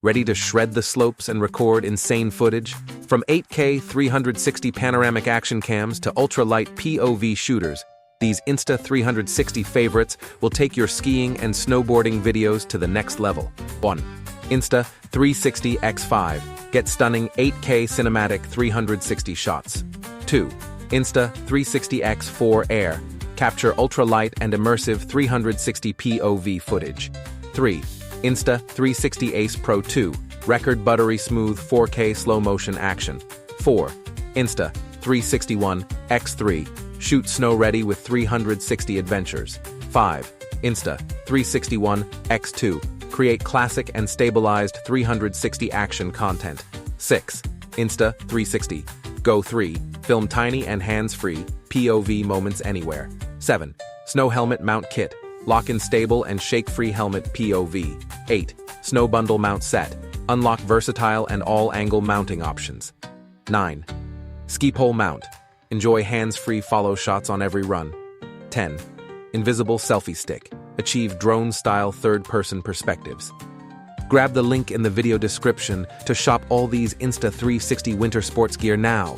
Ready to shred the slopes and record insane footage? From 8K 360 panoramic action cams to ultra-light POV shooters, these Insta360 favorites will take your skiing and snowboarding videos to the next level. 1. Insta360 X5. Get stunning 8K cinematic 360 shots. 2. Insta360 X4 Air. Capture ultra-light and immersive 360 POV footage. 3. Insta360 Ace Pro 2. Record buttery smooth 4K slow-motion action. 4. Insta360 X3. Shoot snow-ready with 360 adventures. 5. Insta360 X2. Create classic and stabilized 360 action content. 6. Insta360 Go 3. Film tiny and hands-free POV moments anywhere. 7. Snow Helmet Mount Kit. Lock in stable and shake-free helmet POV. 8. Snow Bundle Mount Set. Unlock versatile and all-angle mounting options. 9. Ski Pole Mount. Enjoy hands-free follow shots on every run. 10. Invisible Selfie Stick. Achieve drone-style third-person perspectives. Grab the link in the video description to shop all these Insta360 winter sports gear now.